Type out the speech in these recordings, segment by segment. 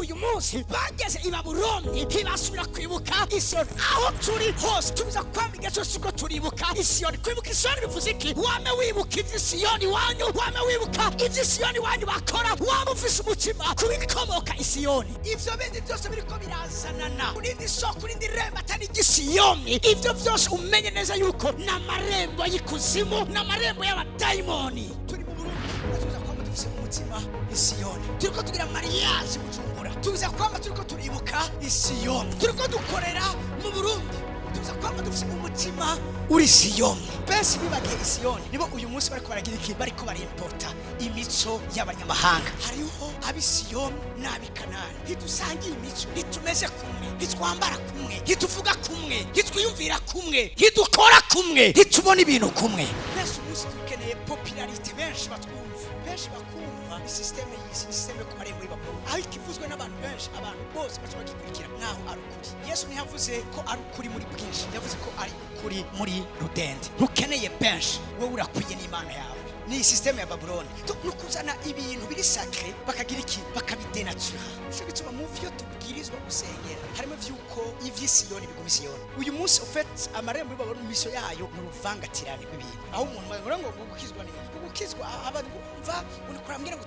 uyu munsi bageze i Babuloni ntibasubira kwibuka Isiyoni. Aho turi hose tubiza kwamiga cyose uko turibuka Isiyoni. Kwibuka Isiyoni bivuze iki? Wame wibuka ivy'Isiyoni wanyu, wame wibuka ivy'Isiyoni wanyu bakora, wame ufise umutima kubikomoka Isiyoni. Ivyo bindi byose biriko birazanana kurindi soko kurindi rembo atari igisiyoni. Ivyo byose umenye neza yuko n'amarembo y'ikuzimu n'amarembo y'abadayimoni. Turi mu Burundi tuza kwama dufise umutima Isiyoni. Turiko tugira mariage Bujumbura, tuza kwama turiko turibuka Isiyoni. Turiko dukorera mu Burundi, tuza kwama dufise umutima uri Siyoni. Benshi bibagiye Isiyoni nibo uyu munsi bariko baragira iki? Bariko barimporta imico y'abanyamahanga. Hariho ab'Isiyoni n'abikanani. Ntidusangiye imico, ntitumeze kumwe, ntitwambara kumwe, ntituvuga kumwe, ntitwiyumvira kumwe, ntidukora kumwe, ntitubona ibintu kumwe. Benshi umunsi dukeneye popularity, benshi batwumva, benshi bakumva isysteme y'isi, isysteme ku marembo y'ibaburo. Aho ikivuzwe n'abantu benshi, abantu bose bashobora gikurikira naho ari ukuri. Yesu ntiyavuze ko ari ukuri muri bwinshi, yavuze ko ari ukuri muri rudende. Ntukeneye benshi, wowe urakwiye n'Imana yawe. Ni systeme ya Babuloni. Nukuzana ibintu biri sacré bakagira iki? Bakabidenatura. Cyo gituma mu vyo tubwirizwa gusengera harimo vyuko ivy'Isiyoni biguma Isiyoni. Uyu munsi ufet amarembo y'Ababuloni misyo yayo n'uruvangatirane rw'ibintu. Aho umuntu ngo gukizwa neza. Gukizwa abantu kumva unakurambira ngo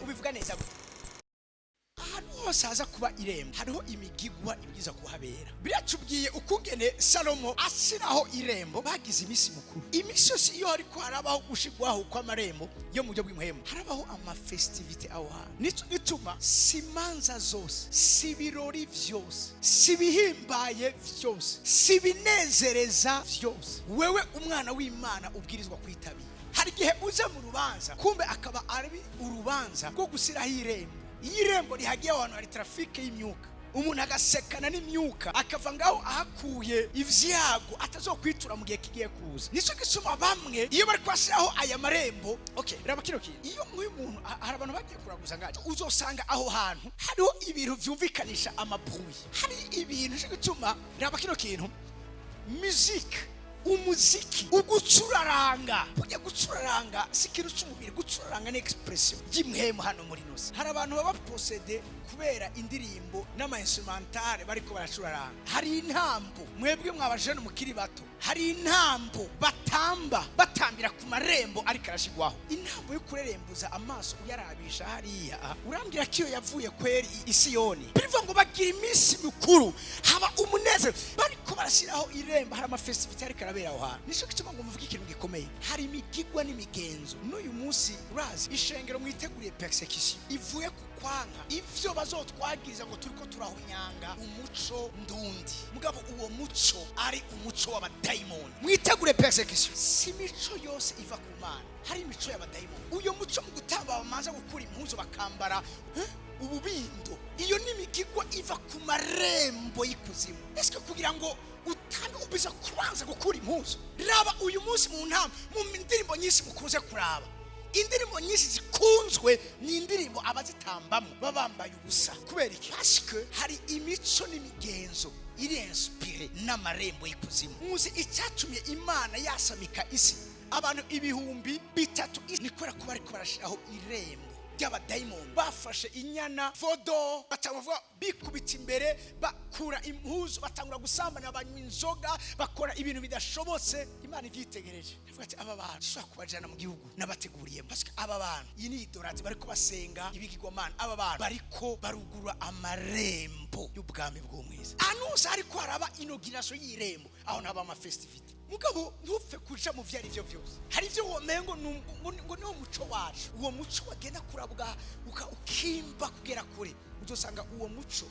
ubivuga neza. Ahantu hose haza kuba irembo hariho imigigwa ibwiza kuhabera. Biracubwiye ukungene Salomo asiraho irembo bagize imisi mukuru. Imisi yose iyo ariko harabaho gushigwaho kw'amarembo yo mu buryo bw'imhemu, harabaho amafestivite aho hantu. Nico gituma simanza zose, si birori vyose, si bihimbaye vyose, si binezereza vyose, wewe umwana w'Imana ubwirizwa kwitabira. Hari gihe uza mu rubanza kumbe akaba ari urubanza rwo gusiraho irembo. Irembo rihagiye abantu hari traffic y'imyuka, umuntu agasekana n'imyuka akava ngaho ahakuye ivyago atazokwitura mu gihe kigiye kuza. Nico gisuma bamwe iyo bari kwashiraho aya marembo. Okay, raba kino kintu, iyo umuntu hari abantu bagiye kuraguza ngaje uzosanga aho hantu hariho ibintu vyumvikanisha amabruyi, hari ibintu cyo gituma raba kino kintu, musique, umuziki, ugucuraranga. Kujya gucuraranga si ikintu cy'umubiri, gucuraranga ni expression y'imhemu hano muri nose. Hari abantu baba posede kubera indirimbo n'ama-instrumentale bariko baracuraranga. Hari intambo mwebwe mwabajene mukiri bato, hari intambo batambira ku marembo ariko arashigwaho. Intambo yo kurerembuza amaso uyarabisha hariya, urambwira kiyo yavuye kweri Isiyoni. Bivuga ngo bagira imisi mikuru, haba umunezero, bariko barashiraho irembo, hari amafestivite ariko arabera aho hantu. Nico gituma ngo muvuga ikintu gikomeye, hari imigigwa n'imigenzo. N'uyu munsi urazi ishengero mwiteguriye persecution ivuye ku kwanga ivyo bazotwagiza ngo turiko turahunyanga umuco ndundi. Mugabo uwo muco ari umuco w'abadayimoni. Mwitegure persecution. Si mico yose iva ku Mana, hari imico y'abadayimoni. Uyo muco mu gutamba bamanza gukura impuzu bakambara ububindo, iyo n'imigigwa iva ku marembo y'ikuzimu. Eske kugira ngo utane ubiza kubanza gukura impuzu? Raba uyu munsi mu ntamba mu ndirimbo nyinshi mukuze kuraba, indirimbo nyinshi zikunzwe ni indirimbo abazitambamo babambaye ubusa. Kubera iki? Parce hari imico n'imigenzo iri inspire n'amarembo y'ikuzimu. Muzi icyatumye Imana yasamika isi abantu ibihumbi bitatu ni kubera ko bariko barashiraho irembo ry'abadayimoni. Bafashe inyana fodo batavuga bikubita imbere, bakura impuzu, batangura gusambana, banywa inzoga, bakora ibintu bidashobotse. Imana ivyitegereje ivuga ati aba bantu shaka kubajana mu gihugu nabateguriye, parce que aba bantu iyi ni idorati bariko basenga ibigirwamana. Aba bantu bariko barugura amarembo y'ubwami bw'umwiza. Anusa ariko haraba inauguration y'irembo, aho naba ama festivite. Mugabo ntupfe kuja mu vyari vyo vyose. Hari ivyo womengo ngo no muco wacu, uwo muco wagenda kurabwa ukimba kugera kure, uzosanga uwo muco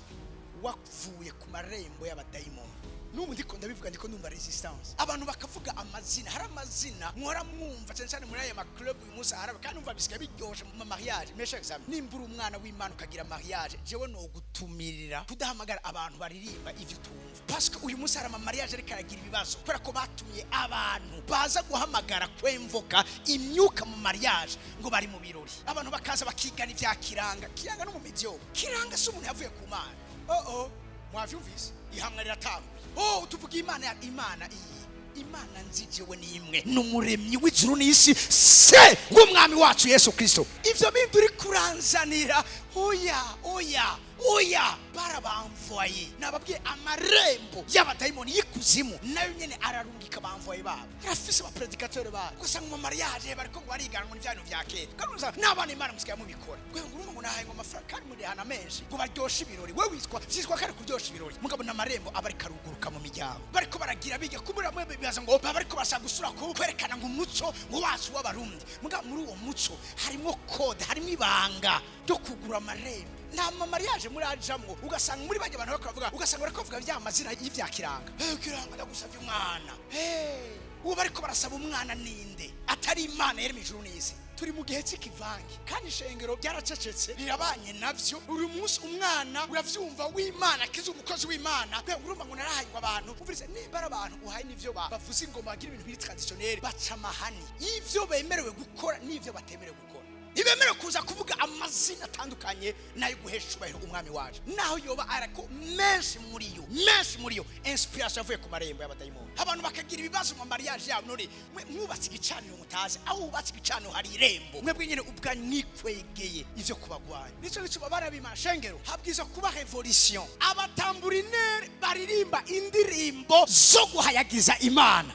wavuye ku marembo y'abadayimoni. N'ubu ndiko ndabivuga, ndiko numva resistance. Abantu bakavuga amazina, hari amazina mwora mwumva cyane muri aya club uyu munsi harabe, kandi numva bisigaye biryoshe mu mariage. Mesha exam nimbura umwana w'Imana ukagira mariage, jewe no gutumirira kudahamagara abantu baririmba ivyo tumva, parce que uyu munsi hari ama mariage ariko aragira ibibazo kubera ko batumye abantu baza guhamagara kwemvoka imyuka mu mariage ngo bari mu birori. Abantu bakaza bakigana ivya kiranga no mu midyo. Kiranga si umuntu yavuye ku Mana. Mwavyumvise ihamwa riratangwa. Tuvuga Imana Imana nzijewe ni imwe, n'umuremyi w'ijuru n'isi, se ng'umwami wacu Yesu Kristo. Ivyo bintu uri kuranzanira oya oya barabamvoye nababwiye amarembo y'abadayimoni y'ikuzimu nayo nyene ararungika bamvoye babo arafise abapredikateur babo gusa mu mariage bariko bariganwa n'ivyantu vya kera karuza n'abana imana musigaye mubikora gwe ngurumva ngo nahaye ngo amafaranga kandi muri hana menshi ngo baryoshe ibirori we vyitwa kare kuryosha ibirori mugabo n'amarembo abari karuguruka mu miryango bariko baragira biga kumura mwe bibaza ngo bariko bashaka gusura ko kwerekana ngo umuco ngo wacu w'abarundi mugabo muri uwo muco harimo code harimo ibanga ryo kugura amarembo nta mariage muri ajamwo ugasanga muri bajya abantu bakavuga ugasanga bariko bavuga vya mazina y'ivyakiranga kiranga ndagusavye umwana uwo bariko barasaba umwana ninde atari imana yari mijuru n'isi turi mu gihe cy'ikivangi kandi ishengero byaracecetse rirabanye navyo uri munsi umwana uravyumva w'Imana kiza umukozi w'Imana kwe urumva ngo narahanywa abantu uvirize nimbara abantu uhaye nivyo bavuze ingoma bagira ibintu biri traditionnel baca amahani ivyo bemerewe gukora n'ivyo batemerewe gukora ibemerewe kuza kuvuga amazina atandukanye nayo guhesha ubahiro umwami waje naho yoba arako menshi muri yo inspiration avuye ku marembo y'abadayimoni abantu bakagira ibibazo mu mariage yabo none mwubatse igicaniro mutazi aho ubatse igicaniro hari irembo mwebwe nyene ubwanyu mwikwegeye ivyo kubagwanya nico bicuba barabimana shengero habwiza kuba revolution abatamburinere baririmba indirimbo zo guhayagiza imana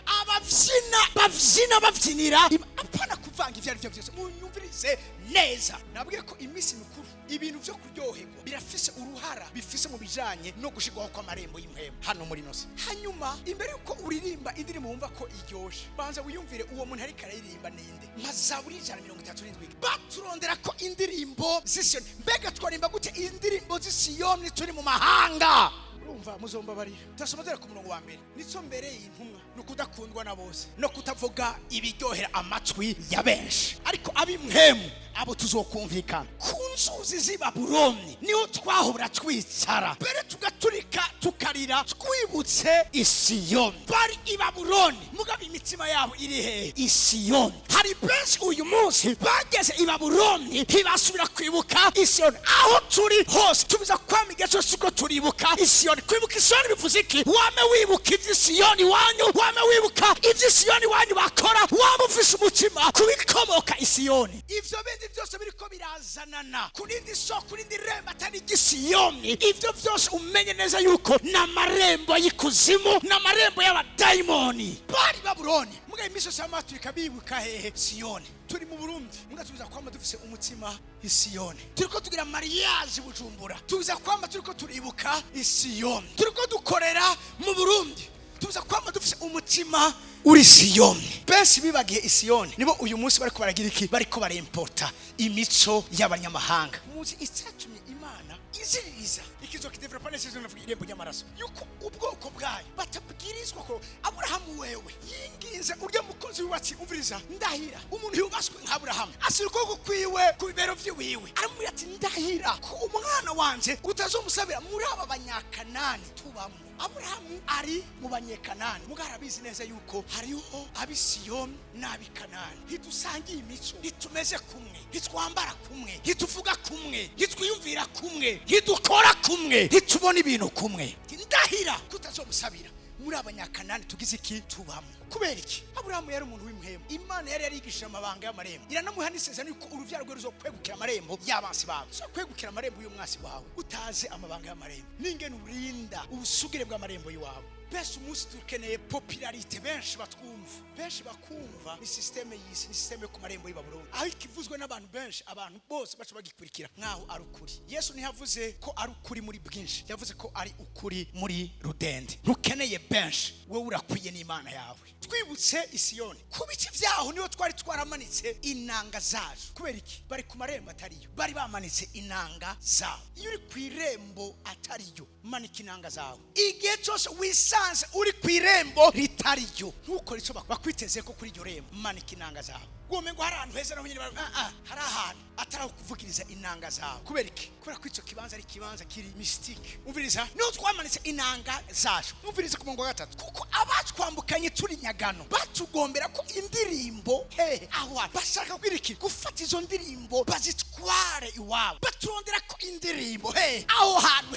bavyina bavyinira apana kuvanga ivyo arivyo byose munyumvirize neza nabwiye ko imisi mikuru ibintu byo kuryoherwa birafise uruhara bifise mu bijanye no gushigwaho kwa marembo y'impembo hano muri nose hanyuma imbere yuko uririmba indirimbo wumva ko iryoshe banza wiyumvire uwo muntu ariko aririmba ninde mazaburi 137 baturondera ko indirimbo z'Isiyoni mbega twarimba gute indirimbo z'Isiyoni turi mu mahanga urumva muzomba bari tasomodera ku murongo wa mbere nico mbere y'intumwa no kudakundwa na bose no kutavuga ibiryohera amatwi ya benshi ariko ab'impemu abo tuzokumvikana ku nzuzi z'i Babuloni niho twahura twicara mbere tugaturika tukarira twibutse Isiyoni bari i Babuloni mugabo imitima yabo iri he Isiyoni hari benshi uyu munsi bageze i Babuloni ntibasubira kwibuka Isiyoni aho turi hose tubiza kwamiga cyose ko turibuka Isiyoni kwibuka Isiyoni bivuze iki wame wibuka ivy'Isiyoni wanyu wame wibuka ivy'Isiyoni wanyu bakora wame ufise umutima kubikomoka Isiyoni ivyo bindi byose biriko birazanana kurindi soko kurindi rembo atari igisiyoni ivyo byose umenye neza yuko n'amarembo y'ikuzimu n'amarembo y'abadayimoni bari Babuloni mugaye imiso y'amatu ikabibuka hehe Siyoni turi mu Burundi mugatubiza kwamba dufise umutima Isiyoni turiko tugira mariage Bujumbura tubiza kwamba turiko turibuka Isiyoni turiko dukorera mu Burundi tubiza kwamba dufise umutima uri Siyoni benshi bibagiye Isiyoni nibo uyu munsi bariko baragira iki bariko baremporta imico y'abanyamahanga muzi icyatumye Imana iziririza ikizo kidevelopa neza no irembo ry'amaraso yuko ubwoko bwayo batabwirizwa ko Aburahamu wewe yingize urya mukozi w'ubatsi uviriza ndahira umuntu yubaswe nka Aburahamu asiriko gukwiwe ku bibero vy'iwiwe aramubwira ati ndahira ko umwana wanje utazomusabira muri aba banyakanani tubamo Aburahamu ari mu banyekanani mugarabizi neza yuko hariho ab'Isiyoni n'abikanani ntidusangiye imico ntitumeze kumwe ntitwambara kumwe ntituvuga kumwe ntitwiyumvira kumwe ntidukora kumwe ntitubona ibintu kumwe ndahira kutazomusabira muri abanyakanani tugize iki tubamo kubera iki Aburahamu yari umuntu w'impemu Imana yari yarigishije amabanga y'amarembo iranamuha n'isezerano yuko uruvyaro rwe ruzokwegukira amarembo y'abansi bawe so kwegukira amarembo y'umwasi wawe utaze amabanga y'amarembo n'ingene urinda ubusugire bw'amarembo y'wawe bese umunsi dukeneye popularite benshi batwumva benshi bakumva ni systeme y'isi ni systeme ku marembo y'Ibabuloni aho ikivuzwe n'abantu benshi abantu bose bacu bagikurikira nkaho ari ukuri Yesu ntiyavuze ko ari ukuri muri bwinshi yavuze ko ari ukuri muri rudende ntukeneye benshi wowe urakwiye n'Imana yawe twibutse Isiyoni kubiki vyaho niyo twari twaramanitse inanga zacu kubera iki bari ku marembo atariyo bari bamanitse inanga zabo iyo uri ku irembo atariyo manika inanga zawe igihe cyose wisanze uri ku irembo ritariyo ntukore ico bakwiteze ko kuri iryo rembo manika inanga zawe gome ngo hari ahantu heza naho nyine hari ahantu ataraho kuvugiriza inanga zawe kubera iki kubera ko ico kibanza ari kibanza kiri mystique umviriza niho twamanitse inanga zacu umviriza ku mungo wa gatatu kuko abatwambukanye turi nyagano batugombera ko indirimbo aho bashaka kugira iki gufata izo ndirimbo bazitware iwabo baturondera ko indirimbo aho hantu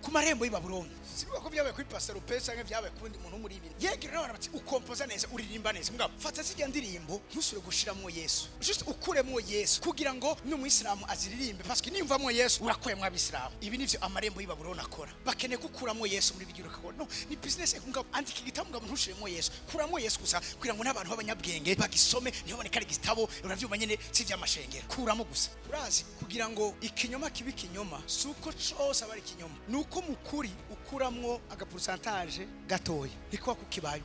ku marembo y'Ibabuloni sinuka ko byabaye kuri Pastor Lopez canke byabaye kundi muntu muri ibi yegera n'abantu bati ukompoza neza uririmba neza mugabo fata zijya ndirimbo ntusure gushiramo Yesu just ukuremo Yesu kugira ngo n'umuyisilamu aziririmbe parce que nimvamo Yesu urakoyemwa abisilamu ibi nivyo amarembo y'Ibabuloni akora bakeneye gukuramo Yesu muri bigira ukabona no ni business mugabo andika igitabo mugabo ntushiremo Yesu kuramo Yesu gusa kugira ngo n'abantu b'abanyabwenge bagisome niho boneka ari igitabo uravyuma nyene si vy'amashengero kuramo gusa urazi kugira ngo ikinyoma kibi ikinyoma suko cyose abari ikinyoma nuko mukuri ukuramwo agapourcentage gatoya niko kukibaye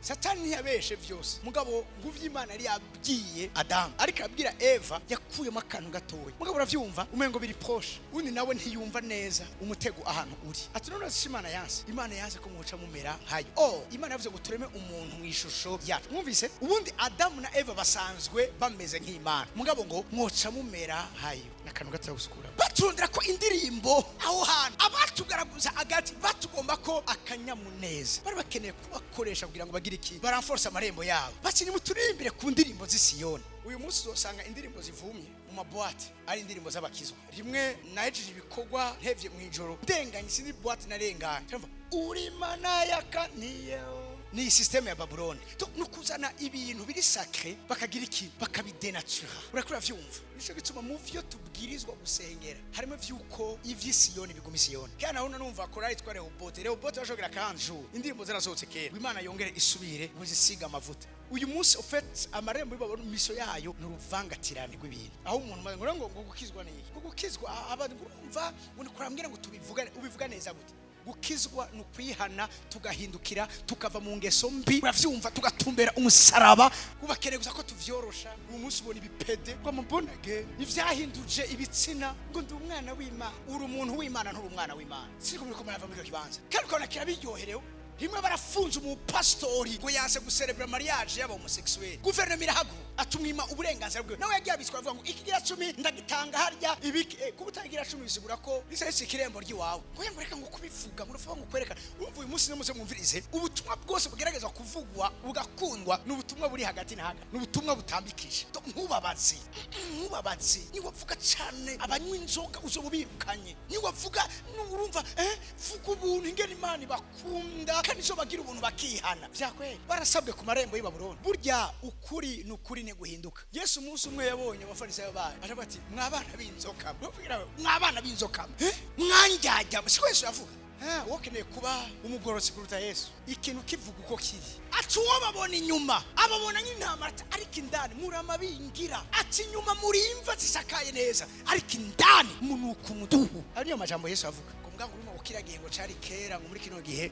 Satani ntiyabeshe vyose mugabo nguvy'Imana yari yabwiye Adamu ariko abwira Eva yakuyemo akantu gatoya mugabo uravyumva umengo biri proche undi nawe ntiyumva neza umutego ahantu uri ati none Imana yanse ko muca mumera nkayo Imana yavuze ngo tureme umuntu mwishusho yacu mwumvise ubundi Adamu na Eva basanzwe bameze nk'Imana mugabo ngo mwoca mumera nkayo nakantu gatoya gusukura batundira ko indirimbo aho hantu abatugaragaza agati batugomba ko akanyamuneza bari bakeneye kubakoresha kugira ngo bagire iki baranforce amarembo yabo bakini muturimbire ku ndirimbo z'Isiyoni uyu munsi uzosanga indirimbo zivumye mu maboîte ari indirimbo z'abakizwa rimwe nahejeje ibikorwa ntevye mwijoro ndenganye sindi boîte narenganye uri mana yakaniyo ni systeme ya Babuloni nukuzana ibintu biri sacré bakagira iki bakabidenatura urakura vyumva nico gituma mu vyo tubwirizwa gusengera harimo vyuko ivy'Isiyoni biguma Isiyoni kana hona numva korali tware Rehobote bashogera kanju indirimbo zarasohotse kera Imana yongere isubire muzisiga amavuta uyu munsi ofet amarembo y'Ibabuloni miso yayo nuruvangatirane rw'ibintu aho umuntu ngo gukizwa niki gukizwa abantu urumva umuntu kurambwira ngo ubivuga neza gute gukizwa nukwihana tugahindukira tukava mu ngeso mbi uravyumva tugatumbera umusaraba ubakeneye gusa ko tuvyorosha umunsi ubona ibipede ngo mubonage ivyahinduje ibitsina ngo ndi umwana w'Imana uri umuntu w'Imana nturi umwana w'Imana siko muri ko marava muri kibanza kandi kona kirabiryoherewe rimwe barafunze umupastori ngo yanse guserebra mariage y'aba homosexuel guverinoma irahaguruka atumwima uburenganzira bwe nawe yagiye abiswa avuga ngo ikigira 10 ndagitanga harya ibiki kubutagira 10 bisigura ko risese kirembo ry'iwawe ngo yamureka ngo kubivuga murufa ngo kwereka urumva uyu munsi n'umuze mwumvirize ubutumwa bwose bugerageza kuvugwa bugakundwa n'ubutumwa buri hagati na hagati n'ubutumwa butambikije nkubabazi ni wavuga cyane abanywa inzoga uzobubirukanye ni wavuga n'urumva vuga ubuntu ingene Imana bakunda kandi zo bagira ubuntu bakihana vyakweli barasabwe ku marembo y'Ibabuloni burya ukuri n'ukuri ne guhinduka Yesu umunsi umwe yabonye abafarisayo bayo arabati mwabana b'inzoka mwabana b'inzoka mwanjyajya siko Yesu yavuga wokeneye kuba umugorotsi kuruta Yesu ikintu kivuga uko kiri ati uwo babona inyuma ababona nk'intama ariko indani muramabingira ati inyuma muri imva zisakaye neza ariko indani munuka umuduhu ariyo majambo Yesu avuga ngo urimo ukiragiye ngo cari kera ngo muri kino gihe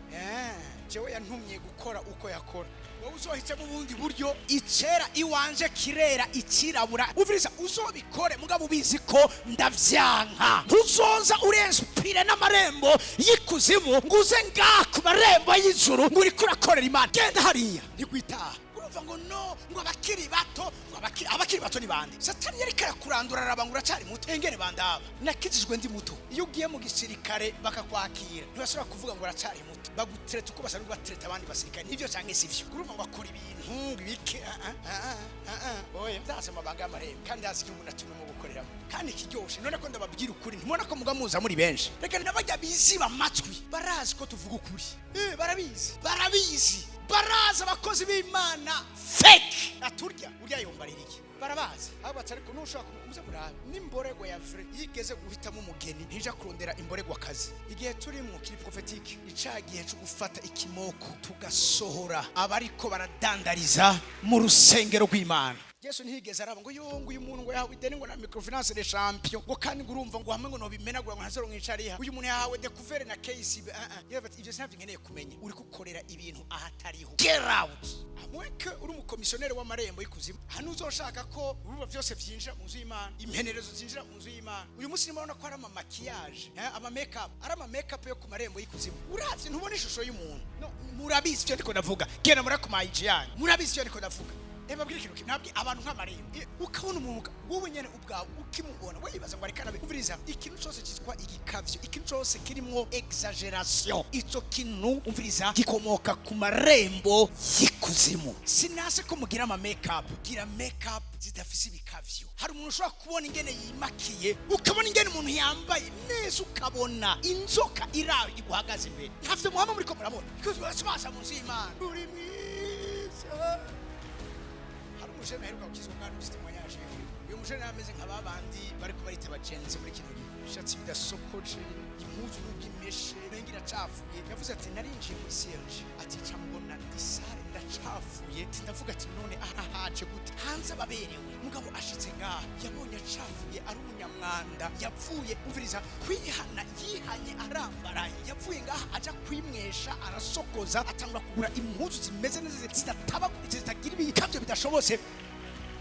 jewe yantumye gukora uko yakora wowe uzohitse mu bundi buryo icera iwanje kirera ikirabura uviriza uzobikore mugabo ubizi ko ndavyanka ntuzoza urenspire n'amarembo y'ikuzimu nguze ngaku marembo y'ijuru ngo uriko urakorera Imana genda hariya ntigwitaha urumva ngo no ngo abakiri bato abakiri bato ni bande Satani yari karakurandura arabangura cyari muto engene bandaba nakijijwe ndi muto iyo ugiye mu gisirikare bakakwakira ntibashobora kuvuga ngo aracari muto bagutereta uko basa n'ubatereta abandi basirikare nivyo canke sivyo urumva ngo akora ibintu bike oya ndaza amabanga y'amarembo kandi ndazi igihugu natumwe mu gukoreramo kandi kiryoshe none ko ndababwira ukuri ntimubona ko mugamuza muri benshi reka nabajya biziba amatwi barazi ko tuvuga ukuri barabizi baraza abakozi b'Imana fake aturya urya yombarira iki barabazi abatse ariko nushaka kumuze murabe n'imborego ya vrai yigeze guhitamo umugeni ntija kurondera imborego akazi igihe turi mu kiri prophetique icagiye cyo gufata ikimoko tugasohora abariko baradandariza mu rusengero rw'Imana Yesu ntihigeze araba ngo yongo uyu muntu ngo yahawe ideni ngo na microfinance de champion ngo kandi ngurumva ngo hamwe ngo no bimenagura ngo ntazoro nkicariha uyu muntu yahawe découvert na KCB ivyo sinavye nkeneye kumenya uri gukorera ibintu ahatariho get out amweke uri umukomisiyoneri w'amarembo y'ikuzimu hano uzoshaka ko uruba vyose vyinjira mu nzu y'Imana impenerezo zinjira mu nzu y'Imana uyu munsi nimabona ko ari ama maquillage ama makeup ari ama makeup yo ku marembo y'ikuzimu uravye ntubona ishusho y'umuntu no murabizi cyo ndiko ndavuga genda muri ku maiji yanyu murabizi cyo ndiko ndavuga babwira ikintu nabwi abantu nk'amarembo ukabona umuntu wowe nyene ubwawe ukimubona wibaza ngo arikana umviriza ikintu cyose cyitwa igikavyo ikintu cyose kirimo exaggeration ico kintu umviriza gikomoka ku marembo y'ikuzimu sinase ko mugira ama makeup gira makeup zidafise ibikavyo hari umuntu ushobora kubona ingene yimakiye ukabona ingene umuntu yambaye neza ukabona inzoka irawe iguhagaze imbere ntafite muhama muri ko murabona because basubasa munsi y'Imana uri mwiza hari umujene aheruka gukizwa kandi ufite moyaje uyu mujene ameze nk'ababandi bariko barita bacenze muri kino gihe bishatse bidasokoje impuzu n'ubwimeshe nengira cafuye yavuze ati narinjiye muri serge ati camubona ndisare ndacafuye ndavuga ati none arahaje gute hanze ababerewe mugabo ashitse ngaha yabonye acafuye ari umunyamwanda yapfuye umviriza kwihana yihanye arambaraye yapfuye ngaha aja kwimwesha arasokoza atangura kugura impuzu zimeze neza zidatabaguritse zitagira ibikavyo bidashobotse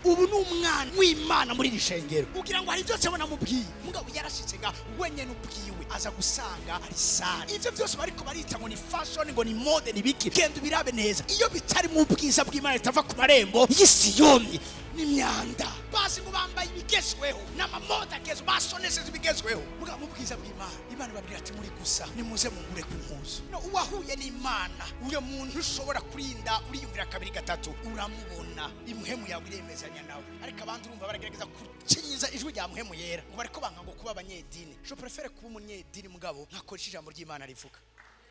ubu n'umwana w'Imana muri rishengero ugira ngo hari byose abona mubwiye mugabo yarashitse nga wenyene ubwiwe aza gusanga ari sare ivyo byose bariko barita ngo ni fashion ngo ni mode ni biki genda birabe neza iyo bitari mu bwiza bw'Imana itava ku marembo y'Isiyoni n'imyanda basi ngo bambaye ibigezweho n'amamoda agezo basoneseze ibigezweho mugabo mu bwiza bw'Imana Imana babwira ati muri gusa nimuze mungure ku mpuzu no uwahuye n'Imana uyo muntu ushobora kurinda uriyumvira kabiri gatatu uramubona imhemu yawe iremezanya nawe ariko abandi urumva baragerageza kucinyiza ijwi rya muhemu yera ngo bariko banga ngo kuba abanyedini je préfère kuba umunyedini mugabo nkakoresha ijambo ry'Imana rivuga